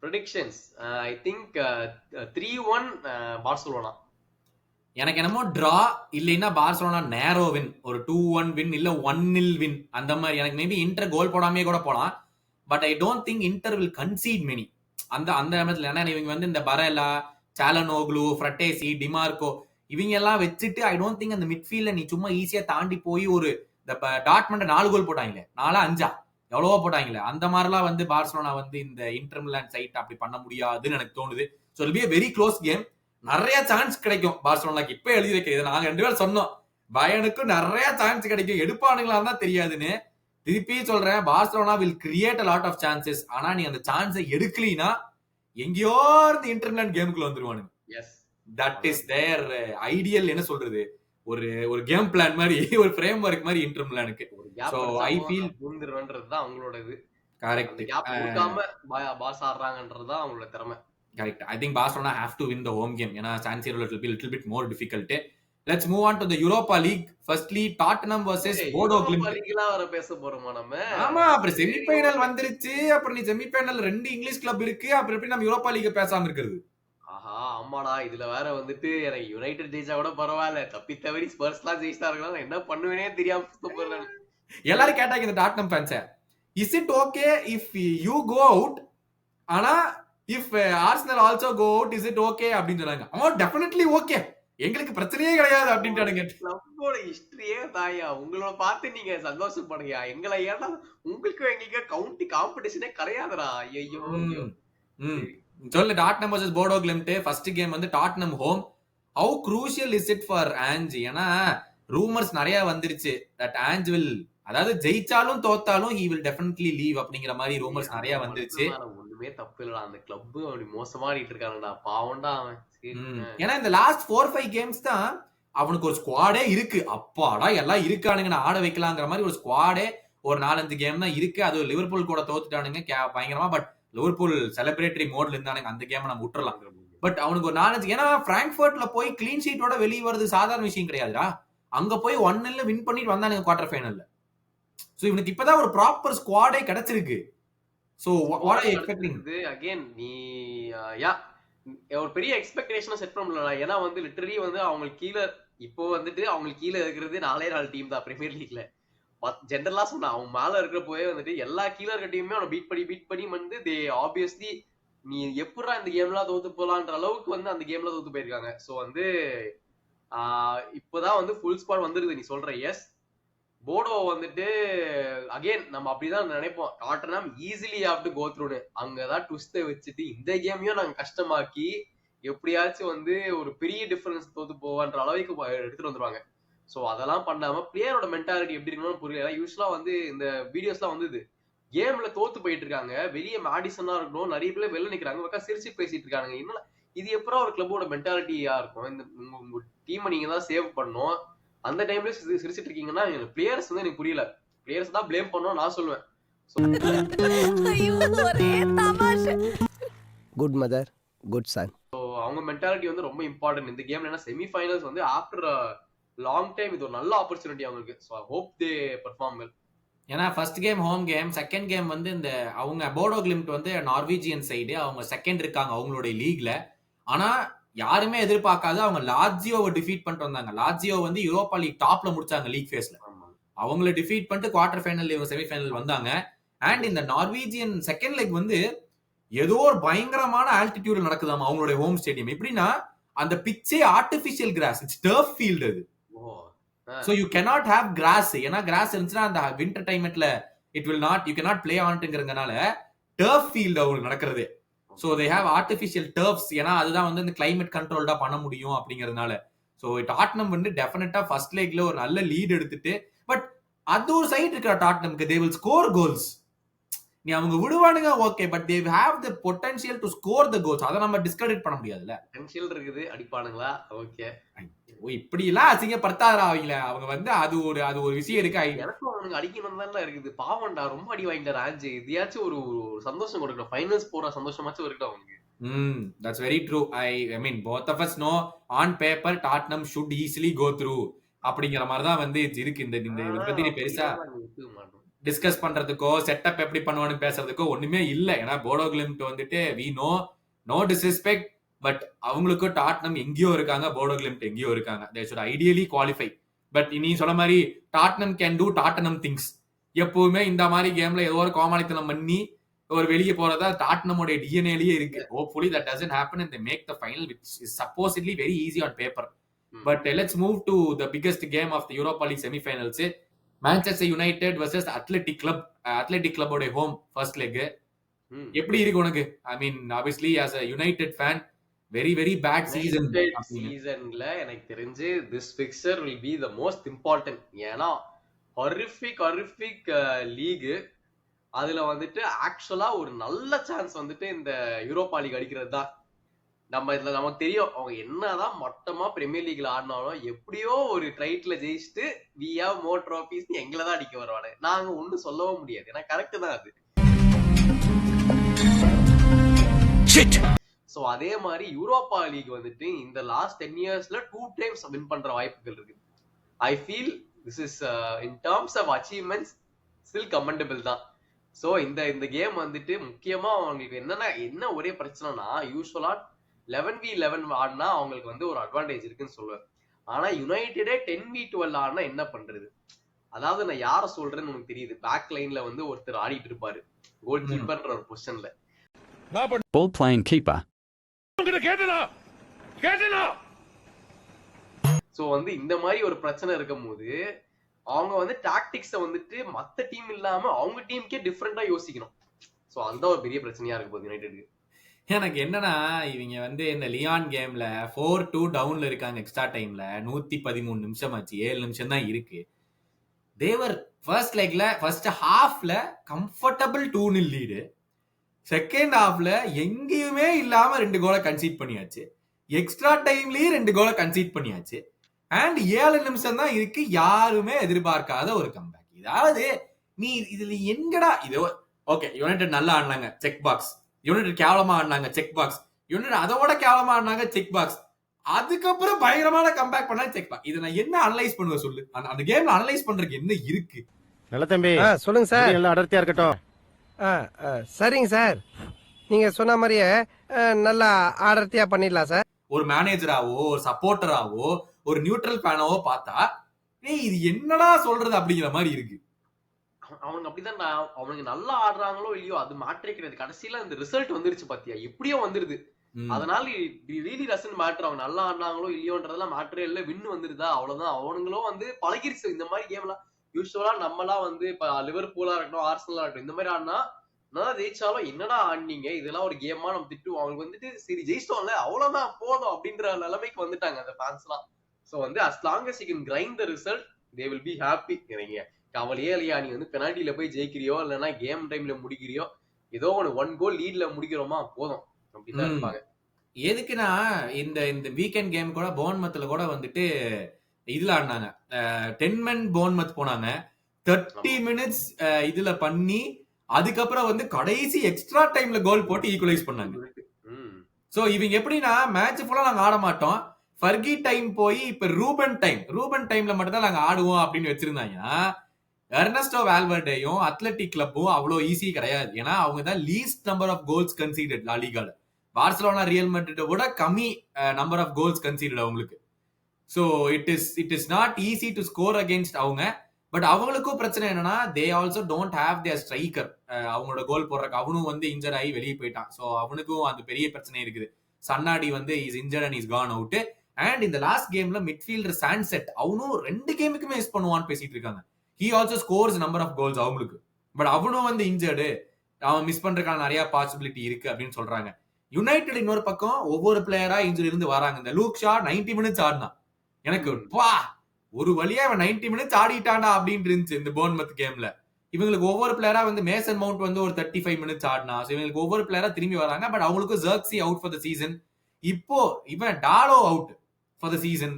Predictions I think 3-1 Barcelona. எனக்கு என்னமோ டிரா இல்லைன்னா பார்சலோனா நேரோ வின், ஒரு 2-1 வின் இல்ல 1-0 வின் அந்த மாதிரி. எனக்கு மேபி இன்டர் கோல் போடாமே கூட போலாம். But I don't think inter will conceit many அந்த இடத்துல. ஏன்னா இவங்க வந்து இந்த பரேலா, சாலனோக்லு, ஃப்ரட்டேசி, டிமார்கோ இவங்க எல்லாம் வச்சுட்டு ஐ டோன்ட் திங்க் அந்த மிட்ஃபீல்ட்ல நீ சும்மா ஈஸியா தாண்டி போய் ஒரு டாட்மண்ட 4 கோல் போட்டாங்களே, 4-5 எவ்வளவோ போட்டாங்களே, அந்த மாதிரிலாம் வந்து பார்சலோனா வந்து இந்த இன்டர் மிலான் சைட் அப்படி பண்ண முடியாதுன்னு எனக்கு தோணுது. So it be a very close game. நிறைய சான்ஸ் கிடைக்கும் பார்சலோனாக்கு. இப்ப எழுதி வைக்கிறது நாங்க 2 பேரும் சொன்னோம், பயனுக்கும் நிறைய சான்ஸ் கிடைக்கும், எடுப்பானுங்களாம் தான் தெரியாதுன்னு. திருப்பி சொல்றேன், Barcelona will create a lot of chances. ஆனா நீ அந்த சான்ஸை எடுக்கலினா எங்கேயோ இருந்து இன்டர் மிலான் கேமுக்குள்ள வந்துருவானுங்க. Yes, that is their ideal. என்ன சொல்றது, ஒரு கேம் பிளான் மாதிரி, ஒரு ஃப்ரேம் ஒர்க் மாதிரி இன்டர் மிலானுக்கு. சோ ஐ ஃபீல் பூந்துருவன்றது தான் அவங்களோட இது. கரெக்ட். கேப் கொடுக்காம பாஸ் ஆடுறாங்கன்றது தான் அவங்களோட திறமை. Correct. I think Barcelona have to win the home game. ஏன்னா San Siro will be a little bit more difficult. Let's move on to the Europa League. Firstly, Tottenham versus Bodo Glimt. லீக்லாம் வர பேச போறோமா நம்ம? ஆமா, அப்புறம் semi-final வந்துருச்சு. அப்புறம் நீ செமிஃபைனல் 2 இங்கிலீஷ் கிளப் இருக்கு. அப்புறம் எப்படி நம்ம யூரோப்பா லீக் பேசாம இருக்கிறது? ஆஹா, ஆமாடா. இதுல வேற வந்துட்டு எனக்கு யுனைடெட் ஜெயிச்சா கூட பரவாயில்ல, தப்பி தவறி ஸ்பர்ஸ்லாம் ஜெயிச்சிட்டாருங்களா, நான் என்ன பண்ணுவேனே தெரியாம சுத்தப்படுறேன். எல்லாரும் கேட்டாங்க இந்த Tottenham fans, is it okay if you go out, ஆனா if Arsenal also go out is it okay அப்படின்னு சொன்னாங்க. ஆமா, டெஃபினெட்லி ஓகே, எங்களுக்கு பிரச்சனையே கிடையாது அப்படின்ட்டானுங்க. கிளப்போட ஹிஸ்டரியே தாயா, உங்களோட பார்த்து நீங்க சந்தோஷப்படுங்க. எங்களை ஏன்னா உங்களுக்கும் எங்களுக்கு கவுண்டி காம்படிஷனே கிடையாதுடா. ஐயோ சொல்லு. Tottenham vs Bodo Glimt first game வந்து Tottenham home. How crucial is it for Ange? ஏன்னா ரூமர்ஸ் நிறைய வந்துருச்சு தட் ஆஞ்ச் வில், அதாவது ஜெயிச்சாலும் தோத்தாலும் he will definitely leave அப்படிங்கிற மாதிரி ரூமர்ஸ் நிறைய வந்துருச்சு. ஒண்ணுமே தப்பு இல்லடா, அந்த கிளப் அப்படி மோசமா ஆடிட்டு இருக்கானடா, பாவம்டா அவன். ஏன்னா இந்த லாஸ்ட் 4-5 கேம்ஸ் தான் அவனுக்கு ஒரு ஸ்குவாடே இருக்கு. அப்பாடா எல்லாம் இருக்கானுங்க, நான் ஆட வைக்கலாங்கிற மாதிரி ஒரு ஸ்குவாடே ஒரு 4-5 கேம் தான் இருக்கு. அது லிவர்பூல் கூட தோத்துட்டானுங்க பயங்கரமா. பட் லிவர்பூல் செலிப்ரேட்டரி மோட்ல இருந்தானுங்க, அந்த கேம் நம்ம விட்டுறலாம். பட் அவனுக்கு ஒரு 4-5, ஏன்னா பிராங்க்ஃபர்ட்ல போய் கிளீன் ஷீட்டோட வெளியே வருது சாதாரண விஷயம் கிடையாதுடா. அங்க போய் 1-0 வின் பண்ணிட்டு வந்தானுங்க குவார்டர் ஃபைனல்ல. சோ இவனுக்கு இப்பதான் ஒரு ப்ராப்பர் ஸ்குவாடே கிடைச்சிருக்கு. So what are you expecting? Again நீ யா ஒரு பெரிய எக்ஸ்பெக்டேஷனை செட் பண்ண முடியல. ஏன்னா வந்து லிட்டரலி வந்து அவங்களுக்கு கீழே இப்போ வந்துட்டு அவங்களுக்கு கீழே இருக்கிறது 4 டீம் தான் பிரீமியர் லீக்ல. ஜென்ரலா சொன்னா அவன் மேல இருக்கிற போயே வந்துட்டு எல்லா கீழே இருக்க டீமுமே அவனை பீட் பண்ணி வந்து தே ஆப்வியஸ்லி நீ எப்படா இந்த கேம்லாம் தோத்து போலான்ற அளவுக்கு வந்து அந்த கேம்ல தோத்து போயிருக்காங்க. ஸோ வந்து இப்போதான் வந்து ஃபுல் ஸ்குவாட் வந்துருது நீ சொல்ற. எஸ் போடோ வந்துட்டு அகைன் நம்ம அப்படிதான் நினைப்போம், Tottenham easily have to go த்ரூன்னு. அங்கதான் ட்விஸ்ட வச்சுட்டு இந்த கேமையும் நாங்க கஷ்டமாக்கி எப்படியாச்சும் வந்து ஒரு பெரிய டிஃபரன்ஸ் தோத்து போவான்ற அளவுக்கு எடுத்துட்டு வந்துருவாங்க. ஸோ அதெல்லாம் பண்ணாம பிளேயரோட மென்டாலிட்டி எப்படி இருக்கணும்னு புரியல. யூஸ்வலா வந்து இந்த வீடியோஸ்லாம் வந்து கேம்ல தோத்து போயிட்டு இருக்காங்க, வெளியே மேடிசனா இருக்கணும், நிறைய பேர் வெளில நிக்கிறாங்க, சிரிச்சு பேசிட்டு இருக்காங்க. என்ன இது எப்பறம் ஒரு கிளப்போட மென்டாலிட்டியா இருக்கும்? இந்த உங்க டீமை நீங்க தான் சேவ் பண்ணணும், அந்த டைம்ல சிரிச்சிட்டு இருக்கீங்கன்னா பிளேயர்ஸ் வந்து எனக்கு புரியல. பிளேயர்ஸ் தான் ப்ளேம் பண்ணணும் நான் சொல்லுவேன். Good mother good son. So அவங்க மென்டாலிட்டி வந்து ரொம்ப இம்பார்ட்டன்ட் இந்த கேம்ல. ஏன்னா செமிஃபைனல்ஸ் வந்து ஆஃப்டர் லாங் டைம் இது ஒரு நல்ல ஆப்பர்ச்சுனிட்டி அவங்களுக்கு. So I hope they perform well. ஏன்னா first game home game, second game வந்து இந்த அவங்க போடோ கிளிம்ட் வந்து நார்வீஜியன் சைடு அவங்க செகண்ட் இருக்காங்க அவங்களுடைய லீக்ல. ஆனா யாருமே எதிர்பார்க்காத அவங்க லாட்சியோவை டிஃபீட் பண்ணிட்டு வந்தாங்க. லாட்சியோ வந்து யூரோப்பா லீக் டாப்ல முடிச்சாங்க லீக் ஃபேஸ்ல. அவங்களை டிஃபீட் பண்ணிட்டு குவார்டர் ஃபைனல் இவங்க செமிஃபைனல் வந்தாங்க. அண்ட் இந்த நார்வீஜியன் செகண்ட் லெக் வந்து ஏதோ ஒரு பயங்கரமான ஆல்டிடியூட்ல நடக்குதாமா அவங்களுடைய ஹோம் ஸ்டேடியம். எப்படின்னா அந்த பிச்சே artificial grass, it's turf field அது. So you cannot have grass. ஏன்னா கிராஸ் இருந்துச்சுன்னா அந்த வின்டர் டைம்ல it will not, you cannot play on ங்கறதுனால டர்ஃப் ஃபீல்ட் அவங்களுக்கு நடக்கிறது. So they have artificial turfs. ஏன்னா அதுதான் வந்து இந்த கிளைமேட் கண்ட்ரோல்டா பண்ண முடியும் அப்படிங்கறதுனால. So டாட்னம் வந்து டெஃபினட்டா ஃபர்ஸ்ட் லெக்ல ஒரு நல்ல லீட் எடுத்துட்டு, பட் அது ஒரு சைடு இருக்கிற டாட்னம்க்கு they will score goals. நீ அவங்க விடுவானுங்க okay, but they have the potential to score the goals. அத நம்ம டிஸ்கிரெடிட் பண்ண முடியாதுல்ல. பொட்டன்ஷியல் இருக்குது, அடிப்பானுங்களா? ஓகே, இப்படி எல்லாம் அசிங்கப்படுத்தாதடா அவங்கள. அவங்க வந்து அது ஒரு விஷயம் இருக்கு. எனக்கும் அவனுக்கு அடிக்கணும் தான் இருக்குது. பாவம்டா, ரொம்ப அடி வாங்கிட்டாரு ஆஞ்சு. இதையாச்சும் ஒரு சந்தோஷம் கொடுக்கணும், ஃபைனல்ஸ் போற சந்தோஷமாச்சும் இருக்கட்டும் அவனுக்கு. That's very true. I mean both of us know on paper Tottenham should easily go through அப்படிங்கிற மாதிரி தான் வந்து இருக்கு. இந்த இத பத்தி பெருசா டிஸ்கஸ் பண்றதுக்கோ செட்டப் எப்படி பண்ணுவான்னு பேசுறதுக்கோ ஒண்ணுமே இல்ல. ஏன்னா போடோ கிளிம்ட் வந்துட்டு we know, no disrespect, but அவங்களுக்கு டாட்னம் எங்கேயோ இருக்காங்க, போடோ கிளிம்ட் எங்கேயோ இருக்காங்க. they should ideally qualify. But நீ சொன்ன மாதிரி Tottenham can do Tottenham things. எப்பவுமே இந்த மாதிரி கேம்ல ஏதோ ஒரு கோமாளித்தனம் பண்ணி ஒரு வெளியே போறதா டாட்னமோட டிஎன்ஏலயே இருக்கு. hopefully that doesn't happen and they make the final, which is supposedly very easy on paper. But let's move to the biggest game of the Europa League semi-finals. Manchester United versus Athletic Club ஓட home first leg. எப்படி இருக்கு உனக்கு? I mean obviously as a United fan, very very bad சீசன்ல எனக்கு தெரிஞ்சு this fixture will be the most important. ஏன்னா horrific league, அதுல வந்துட்டு ஆக்சுவலா ஒரு நல்ல சான்ஸ் வந்துட்டு இந்த யூரோப்பா லீக் அடிக்கிறது தான். நம்ம இதுல நமக்கு தெரியும் அவங்க என்னதான் மொத்தமா பிரீமியர் லீக்ல ஆடினாலும் எப்படியோ ஒரு ட்ரைட்ல ஜெயிச்சுட்டு we have more trophies எங்களை தான் அடிக்க வருவானு நாங்க ஒண்ணும் சொல்லவும் முடியாது. ஏன்னா கரெக்ட் தான் அது. சோ அதே மாதிரி யூரோப்பா லீக் வந்துட்டு இந்த லாஸ்ட் 10 இயர்ஸ்ல 2 times வின் பண்ற வாய்ப்புகள் இருக்கு. I feel this is in terms of achievements still commendable தான். சோ இந்த கேம் வந்துட்டு முக்கியமா அவங்களுக்கு என்ன ஒரே பிரச்சனைனா, யூஸ்வலா 11v11 ஆடினா அவங்களுக்கு வந்து ஒரு அட்வான்டேஜ் இருக்குன்னு சொல்லுவேன். ஆனா யுனைடெடே 10v12 ஆடினா என்ன பண்றது? அதாவது நான் யார சொல்றேன்னு உனக்கு தெரியுது. பேக் லைன்ல வந்து ஒருத்தர் ஆடிட்டு இருப்பாரு, கோல் கீப்பர்ன்ற ஒரு பொசிஷன்ல. Ball playing keeper. சோ வந்து இந்த மாதிரி ஒரு பிரச்சனை இருக்கும் போது அவங்க வந்து டாக்டிக்ஸ வந்துட்டு மத்த டீம் இல்லாம அவங்க டீமுக்கே டிஃபரெண்டா யோசிக்கணும். சோ அதுதான் ஒரு பெரிய பிரச்சனையா இருக்கு போது யுனைடெட்க்கு. எனக்கு என்னன்னா, இவங்க வந்து இந்த லியான் கேம்ல 4-2 டவுன்ல இருக்காங்க. எக்ஸ்ட்ரா டைம்ல 113 நிமிஷம் ஆச்சு, 7 நிமிஷம் தான் இருக்கு. தேவர் ஃபர்ஸ்ட் லெக்ல ஃபர்ஸ்ட் ஹாஃப்ல கம்ஃபர்டபிள் 2-0 லீடு. செகண்ட் ஹாஃப்ல எங்கேயுமே இல்லாம 2 கோலை கன்சீட் பண்ணியாச்சு. எக்ஸ்ட்ரா டைம்லயே 2 கோலை கன்சீட் பண்ணியாச்சு. அண்ட் 7 நிமிஷம் தான் இருக்கு. யாருமே எதிர்பார்க்காத ஒரு கம்பேக். இதாவது நீ இதுல எங்கடா இது? ஓகே, யுனைடெட் நல்லா ஆடினாங்க, செக் பாக்ஸ். யுனைடெட் கேவலமா ஆடினாங்க, செக் பாக்ஸ். யுனைடெட் அதோட கேவலமா ஆடினாங்க, செக் பாக்ஸ். அதுக்கப்புறம் பயங்கரமான கம்பேக் பண்ணா, செக் பாக்ஸ். இதை நான் என்ன அனலைஸ் பண்ணுவேன் சொல்லு? அந்த கேம்ல அனலைஸ் பண்றதுக்கு என்ன இருக்கு? நல்ல தம்பி சொல்லுங்க சார். எல்லாம் அடர்த்தியா இருக்கட்டும். சரிங்க சார், நீங்க சொன்ன மாதிரியே நல்லா ஆடர்த்தியா பண்ணிடலாம் சார். ஒரு மேனேஜராவோ ஒரு சப்போர்ட்டராவோ ஒரு நியூட்ரல் ஃபேனாவோ பார்த்தா இது என்னடா சொல்றது அப்படிங்கிற மாதிரி இருக்கு. அவனுக்கு அப்படிதான் அவனுக்கு நல்லா ஆடுறாங்களோ இல்லையோ அது மாற்றே கிடையாது. கடைசியில இந்த ரிசல்ட் வந்துருச்சு பாத்தியா, எப்படியோ வந்துருது. அதனால ரீலி ரசன் மேட்டர், அவங்க நல்லா ஆடினாங்களோ இல்லையோன்றதெல்லாம் மேட்டரே இல்ல. வின்னு வந்துருதா அவ்வளவுதான். அவனுங்களும் வந்து பழகிருச்சு இந்த மாதிரி கேம் எல்லாம். யூஸ்வலா நம்மலாம் வந்து இப்ப லிவர்பூலா இருக்கட்டும் ஆர்சனலா இருக்கட்டும் இந்த மாதிரி ஆடினா நல்லா ஜெயிச்சாலும் என்னடா ஆடினீங்க இதெல்லாம் ஒரு கேமா நம்ம திட்டுவோம். அவங்களுக்கு வந்துட்டு சரி ஜெயிச்சிட்டோம்ல அவ்வளவுதான் போதும் அப்படின்ற நிலைமைக்கு வந்துட்டாங்க அந்த ஃபேன்ஸ் எல்லாம். சோ வந்து as long as you can grind the result they will be happy. நீங்க கவலையே இல்லையா, நீ வந்து பெனால்டில போய் ஜெயிக்கிறியோ இல்லைன்னா கேம் டைம்ல முடிக்கிறியோ ஏதோ ஒன் கோல் லீட்ல முடிக்கிறோமா போதும் அப்படிதான் இருப்பாங்க. எதுக்குன்னா இந்த வீக்கெண்ட் கேம் கூட போர்ன்மத்ல கூட வந்துட்டு இதுல ஆடினாங்க. 10 men போர்ன்மத் போனாங்க 30 minutes இதுல பண்ணி அதுக்கப்புறம் வந்து கடைசி எக்ஸ்ட்ரா டைம்ல கோல் போட்டு ஈக்குவலைஸ் பண்ணாங்க. சோ இவங்க எப்படின்னா மேட்ச் ஃபுல்லா நாங்க ஆட மாட்டோம், ஃபர்கி டைம் போய் இப்ப ரூபன் டைம்ல மட்டும் தான் நாங்க ஆடுவோம் அப்படின்னு வச்சிருந்தாங்க. எர்னஸ்டோ வால்வர்டேயும் அத்லெட்டிக் கிளப்பும் அவ்வளவு ஈஸி கிடையாது. ஏன்னா அவங்க தான் least number of goals conceded La லீகால. பார்சலோனா ரியல் மேட்ரிட விட கம்மி நம்பர் ஆஃப் கோல்ஸ் கன்சீடட் அவங்களுக்கு. So it is not easy to score against அவங்க. பட் அவங்களுக்கும் பிரச்சனை என்னன்னா they also don't have their striker. அவங்களோட கோல் போடுறக்கு அவனும் வந்து இன்ஜர் ஆகி வெளியே போயிட்டான். சோ அவனுக்கும் அந்த பெரிய பிரச்சனை இருக்குது. சன்னாடி வந்து is injured and is gone out. And இந்த லாஸ்ட் கேம்ல மிட்ஃபீல்டர் சான்செட் அவனும் 2 கேமுக்குமே மிஸ் பண்ணுவான்னு பேசிட்டு இருக்காங்க. He also scores number of goals அவங்களுக்கு. பட் அவனும் வந்து இன்ஜர்டு, அவன் மிஸ் பண்றதுக்கான நிறைய பாசிபிலிட்டி இருக்கு அப்படின்னு சொல்றாங்க. யுனைடெட் இன்னொரு பக்கம் ஒவ்வொரு பிளேயரா இன்ஜுரி இருந்து வராங்க. இந்த லூக் ஷா 90 minutes ஆடினா எனக்கு ஒரு வழியா அவன் 90 minutes ஆடிட்டாண்டா அப்படின்னு இருந்துச்சு இந்த போர்ன்மத் கேம்ல. இவங்களுக்கு ஒவ்வொரு பிளேயரா வந்து மேசன் மவுண்ட் வந்து ஒரு 35 minutes ஆடினா. இவங்களுக்கு ஒவ்வொரு பிளேயரா திரும்பி வராங்க. பட் அவங்களுக்கு ஜெர்க்ஸி அவுட் ஃபார் த சீசன். இப்போ இவன் டாலோ அவுட் ஃபார் த சீசன்.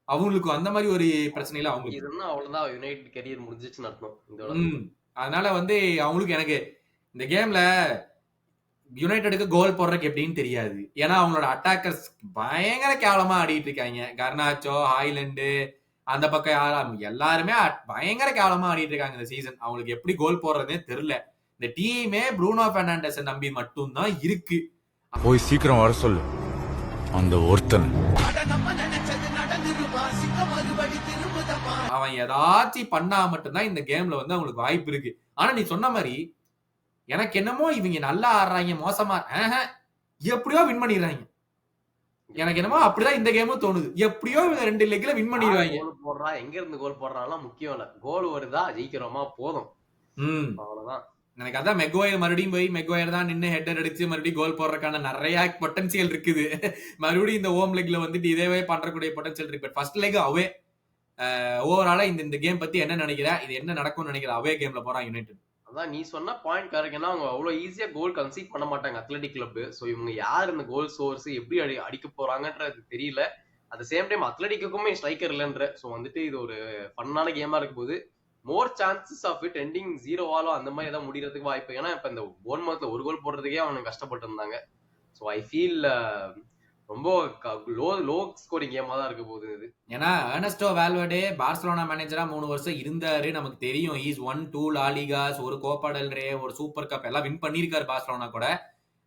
அவங்களுக்கு அந்த மாதிரி ஒரு பிரச்சனையில அவங்களுக்கு இதுன்னா அவ்வளவுதான் யுனைடெட் கரியர் முடிஞ்சிச்சுன்னு அர்த்தம். அதனால வந்து அவங்களுக்கு எனக்கு இந்த கேம்ல யுனைடெடுக்கு கோல் போடுறதுக்கு எப்படின்னு தெரியாது. ஏன்னா அவங்களோட அட்டாக்கர்ஸ் பயங்கர கேவலமா ஆடிட்டு இருக்காங்க. கர்னாச்சோ, ஹாய்லண்டு, அந்த பக்கம் யாரும் எல்லாருமே பயங்கர கேவலமா ஆடிட்டு இருக்காங்க இந்த சீசன். அவங்களுக்கு எப்படி கோல் போடுறதுன்னே தெரியல. இந்த டீமே ப்ரூனோ பெர்னாண்டஸ் நம்பி மட்டும் தான் இருக்கு. போய் சீக்கிரம் வர சொல்லு அந்த ஒருத்தன். அவன் ஏதாச்சும் பண்ணா மட்டும்தான் இந்த கேம்ல வந்து அவங்களுக்கு வாய்ப்பு இருக்கு. ஆனா நீ சொன்ன மாதிரி எனக்கு என்னமோ இவங்க நல்லா ஆடுறாங்க மோசமா எப்படியோ வின் பண்ணிடுறாங்க. எனக்கு என்னமோ அப்படிதான் இந்த கேமும் தோணுது. எப்படியோ இவங்க 2 லெக்ல வின் பண்ணிடுவாங்க. கோல் போடுறா எங்க இருந்து கோல் போடுறான்லாம் முக்கியம் இல்ல, கோல் வருதா ஜெயிக்கிறோமா போதும், அவ்வளவுதான். எனக்கு அதான் மெக்வாயர் மறுபடியும் போய் மெக்வாயர் தான் நின்று ஹெட்டர் அடிச்சு மறுபடியும் கோல் போடுறதுக்கான நிறைய பொட்டன்சியல் இருக்குது. மறுபடியும் இந்த ஹோம் லெக்ல வந்துட்டு இதேவே பண்றக்கூடிய பொட்டன்சியல் இருக்கு. ஃபர்ஸ்ட் லெக் அவே ஓவராலா இந்த கேம் பத்தி என்ன நினைக்கிற, இது என்ன நடக்கும்னு நினைக்கிற? அவே கேம்ல போறான் யுனைடெட். அதான் நீ சொன்ன பாயிண்ட் கரெக்ட். ஏன்னா அவங்க அவ்வளவு ஈஸியா கோல் கன்சீட் பண்ண மாட்டாங்க அத்லெட்டிக் கிளப். சோ இவங்க யார் இந்த கோல் சோர்ஸ் எப்படி அடிக்க போறாங்கன்றது தெரியல. அட் த சேம் டைம் அத்லெட்டிக்குமே ஸ்ட்ரைக்கர் இல்லைன்ற. சோ வந்துட்டு இது ஒரு ஃபன்னான கேமா இருக்கும் போது more chances of it ending 0-ஆலோ அந்த மாதிரி ஏதாவது முடியறதுக்கு வாய்ப்பு. ஏன்னா இப்ப இந்த போர்ன்மவுத்ல ஒரு கோல் போடுறதுக்கே அவனுக்கு கஷ்டப்பட்டு இருந்தாங்க. சோ ஐ ஃபீல் ரொம்ப லோ ஸ்கோரிங் கேமா தான் இருக்க போகுது இது. ஏன்னா எர்னஸ்டோ வால்வர்டே பார்சலோனா மேனேஜரா 3 வருஷம் இருந்தாரு, நமக்கு தெரியும். இஸ் 1-2 லா லீகாஸ், ஒரு கோப்பா டெல் ரே, ஒரு சூப்பர் கப் எல்லாம் வின் பண்ணிருக்காரு பார்சலோனா கூட.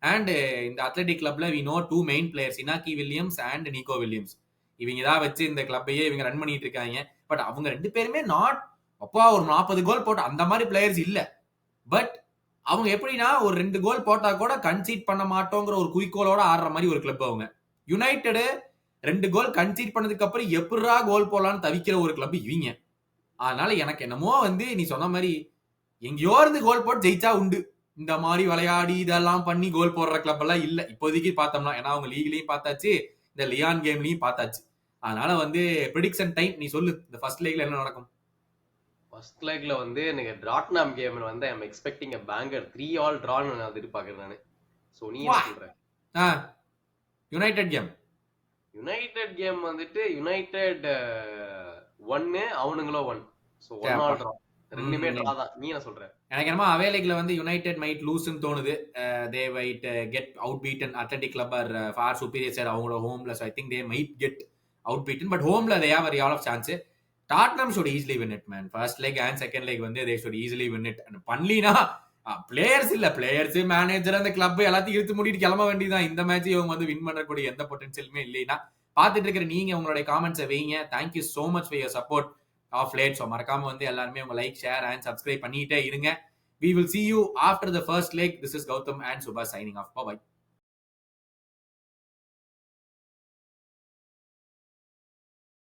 அண்ட் இந்த அத்லெட்டிக் கிளப்ல we know 2 main players, Inaki Williams and Nico Williams. இவங்க தான் வச்சு இந்த கிளப்பையே இவங்க ரன் பண்ணிட்டு இருக்காங்க. பட் அவங்க 2 பேருமே நாட் அப்பா ஒரு 40 கோல் போட்ட அந்த மாதிரி பிளேயர்ஸ் இல்ல. பட் அவங்க எப்படின்னா ஒரு 2 கோல் போட்டா கூட கன்சீட் பண்ண மாட்டோங்கிற ஒரு குறிக்கோளோட ஆடுற மாதிரி ஒரு கிளப் அவங்க. யுனைடெட் 2 கோல் கன்சீட் பண்ணதுக்கு அப்புறம் எப்படா கோல் போடலான்னு தவிக்கிற ஒரு கிளப் இவங்க. அதனால எனக்கு என்னமோ வந்து நீ சொன்ன மாதிரி எங்கேயோ இருந்து கோல் போட்டு ஜெயிச்சா உண்டு. இந்த மாதிரி விளையாடி இதெல்லாம் பண்ணி கோல் போடுற கிளப் எல்லாம் இல்ல இப்போதைக்கு பார்த்தோம்னா. ஏன்னா அவங்க லீக்லயும் பார்த்தாச்சு, இந்த லியான் கேம்லயும் பார்த்தாச்சு. அதனால வந்து ப்ரெடிக்ஷன் டைம் நீ சொல்லு, இந்த ஃபர்ஸ்ட் லெக்ல என்ன நடக்கும்? ஃபர்ஸ்ட் லெக்ல வந்து எனக்கு டாட்னாம் கேம் வந்து ஐ அம் expecting a banger 3-all draw னு நான் எதிர்பார்க்கறேன் நானு. சோ நீ என்ன சொல்ற? யுனைடெட் கேம் வந்துட்டு யுனைடெட் 1 அவனுங்களோ 1. So 1-all draw. ரெண்டுமே டிரா தான். நீ என்ன சொல்ற? எனக்கு என்னமோ அவே லெக்ல வந்து யுனைடெட் மைட் லூஸ்னு தோணுது. They might get out beaten. Athletic Club are far superior sir அவங்களோட ஹோம்ல. So I think they might get out beaten. But ஹோம்ல they have a real of chance. Tottenham should easily win it, man. First leg and second leg வந்து they should easily win it. And பண்ணலினா players இல்ல, players, manager, அந்த club எல்லாத்தையும் இழுத்து மூடிட்டு கிளம்ப வேண்டியதான். இந்த மேட்ச் இவங்க வந்து வின் பண்ணக்கூடிய எந்த பொட்டன்ஷியலுமே இல்லைன்னா பாத்துட்டு இருக்கிற நீங்க உங்களுடைய காமெண்ட்ஸை வைங்க. Thank you so much for your support of late. So மறக்காம வந்து எல்லாருமே உங்க லைக், ஷேர் அண்ட் சப்ஸ்கிரைப் பண்ணிட்டே இருங்க. We will see you after the first leg. This is Gautam and Subha signing off. Bye bye.